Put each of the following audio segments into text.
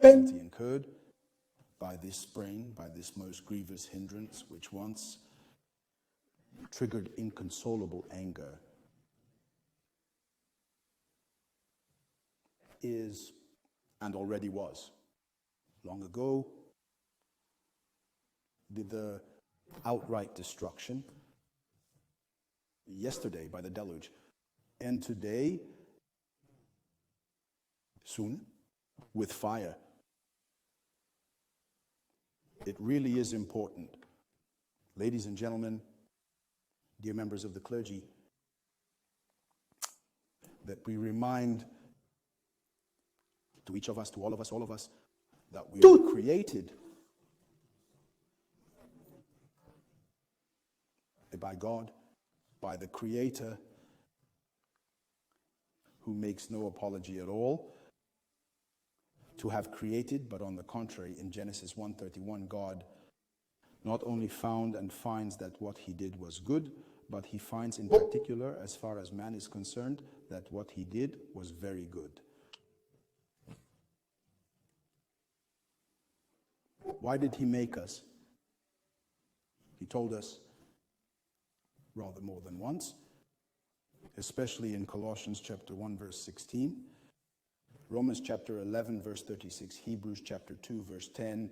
penalty incurred by this sprain, by this most grievous hindrance, which once triggered inconsolable anger, is, and already was, long ago, the outright destruction, yesterday by the deluge, and today, soon, with fire. It really is important, ladies and gentlemen, dear members of the clergy, that we remind to each of us, to all of us, that we were created by God, by the Creator, who makes no apology at all, to have created, but on the contrary, in Genesis 1:31, God not only found and finds that what he did was good, but he finds in particular, as far as man is concerned, that what he did was very good. Why did he make us? He told us rather more than once, especially in Colossians chapter 1, verse 16, Romans chapter 11, verse 36, Hebrews chapter 2, verse 10.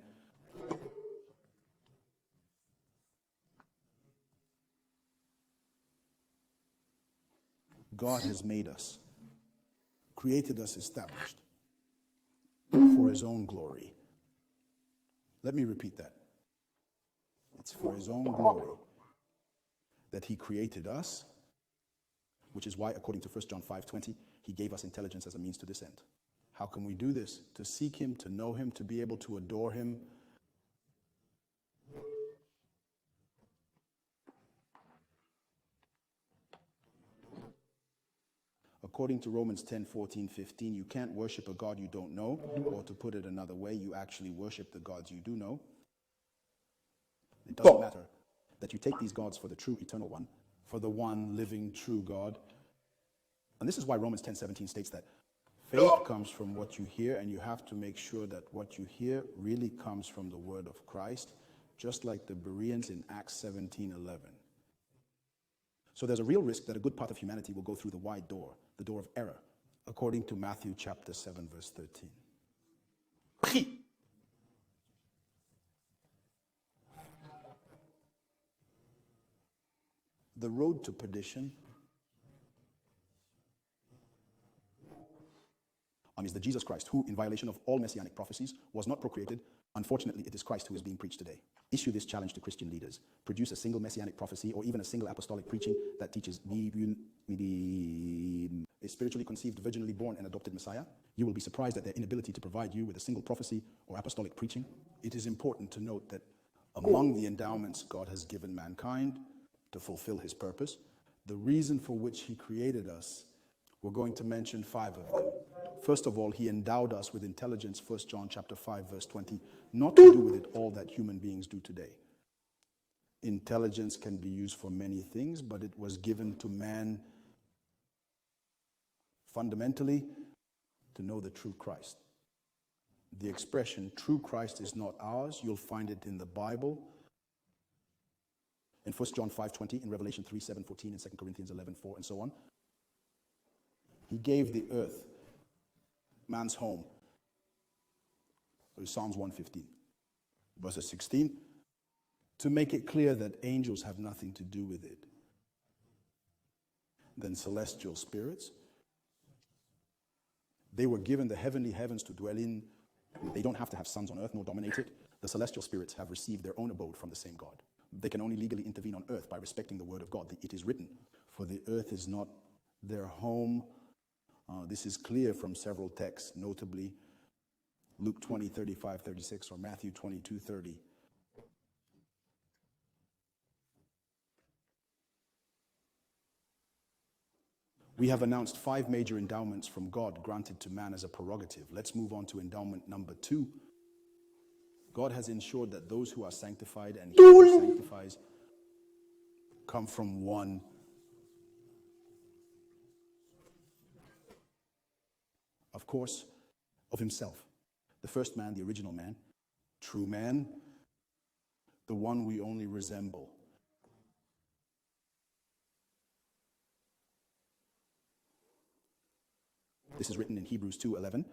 God has made us, created us, established for his own glory. Let me repeat that. It's for his own glory that he created us, which is why, according to 1 John 5:20, he gave us intelligence as a means to this end. How can we do this? To seek him, to know him, to be able to adore him. According to Romans 10:14-15, you can't worship a God you don't know, or to put it another way, you actually worship the gods you do know. It doesn't matter that you take these gods for the true eternal one, for the one living true God. And this is why Romans 10:17 states that faith comes from what you hear, and you have to make sure that what you hear really comes from the word of Christ, just like the Bereans in Acts 17:11. So there's a real risk that a good part of humanity will go through the wide door, the door of error, according to Matthew chapter 7, verse 13. The road to perdition is the Jesus Christ, who, in violation of all messianic prophecies, was not procreated. Unfortunately, it is Christ who is being preached today. Issue this challenge to Christian leaders. Produce a single messianic prophecy or even a single apostolic preaching that teaches a spiritually conceived, virginally born and adopted Messiah. You will be surprised at their inability to provide you with a single prophecy or apostolic preaching. It is important to note that among the endowments God has given mankind to fulfill his purpose, the reason for which he created us, we're going to mention 5 of them. First of all, he endowed us with intelligence, 1 John chapter 5, verse 20, not to do with it all that human beings do today. Intelligence can be used for many things, but it was given to man fundamentally to know the true Christ. The expression true Christ is not ours. You'll find it in the Bible, in 1 John 5:20, in Revelation 3:7-14, in 2 Corinthians 11:4, and so on. He gave the earth, man's home. Psalms 115, verses 16, to make it clear that angels have nothing to do with it. Then celestial spirits, they were given the heavenly heavens to dwell in. They don't have to have sons on earth nor dominate it. The celestial spirits have received their own abode from the same God. They can only legally intervene on earth by respecting the word of God. It is written, for the earth is not their home. This is clear from several texts, notably Luke 20:35-36 or Matthew 22:30. We have announced 5 major endowments from God granted to man as a prerogative. Let's move on to endowment number 2. God has ensured that those who are sanctified and he who sanctifies come from one. Of course, of himself. The first man, the original man, true man, the one we only resemble. This is written in Hebrews 2:11.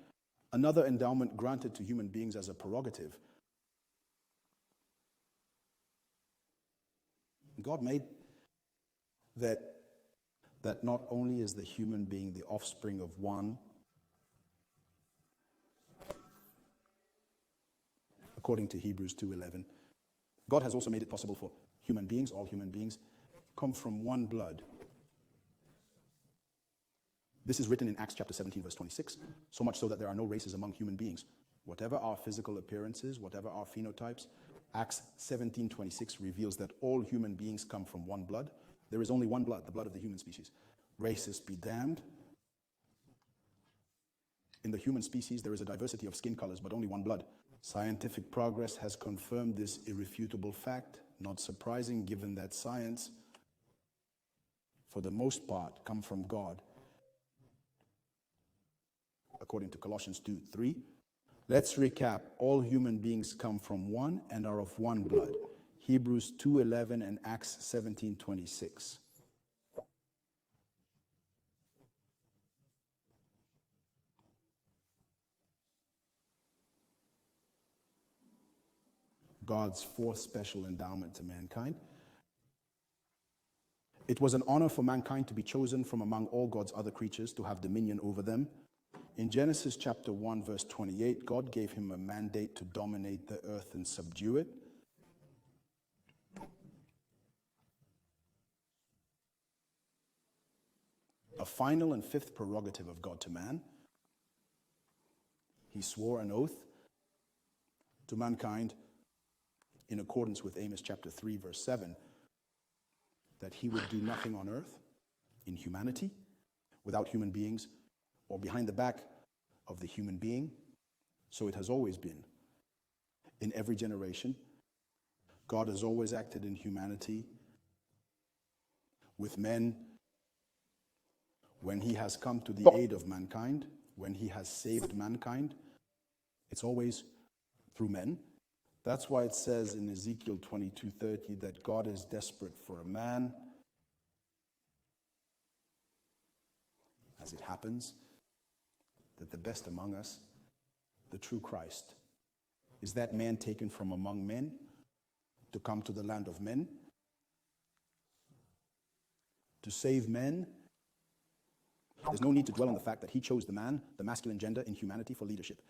Another endowment granted to human beings as a prerogative. God made that not only is the human being the offspring of one, according to Hebrews 2:11, God has also made it possible for human beings, all human beings, come from one blood. This is written in Acts chapter 17, verse 26, so much so that there are no races among human beings. Whatever our physical appearances, whatever our phenotypes, Acts 17:26 reveals that all human beings come from one blood. There is only one blood, the blood of the human species. Racists be damned. In the human species, there is a diversity of skin colors, but only one blood. Scientific progress has confirmed this irrefutable fact. Not surprising, given that science, for the most part, come from God. According to Colossians 2:3, let's recap. All human beings come from one and are of one blood. Hebrews 2:11 and Acts 17:26. God's fourth special endowment to mankind. It was an honor for mankind to be chosen from among all God's other creatures to have dominion over them. In Genesis chapter 1, verse 28, God gave him a mandate to dominate the earth and subdue it. A final and fifth prerogative of God to man. He swore an oath to mankind in accordance with Amos chapter 3, verse 7, that he would do nothing on earth in humanity without human beings or behind the back of the human being. So it has always been. In every generation, God has always acted in humanity with men when he has come to the aid of mankind, when he has saved mankind. It's always through men. That's why it says in Ezekiel 22:30 that God is desperate for a man. As it happens, that the best among us, the true Christ, is that man taken from among men to come to the land of men, to save men. There's no need to dwell on the fact that he chose the man, the masculine gender in humanity for leadership.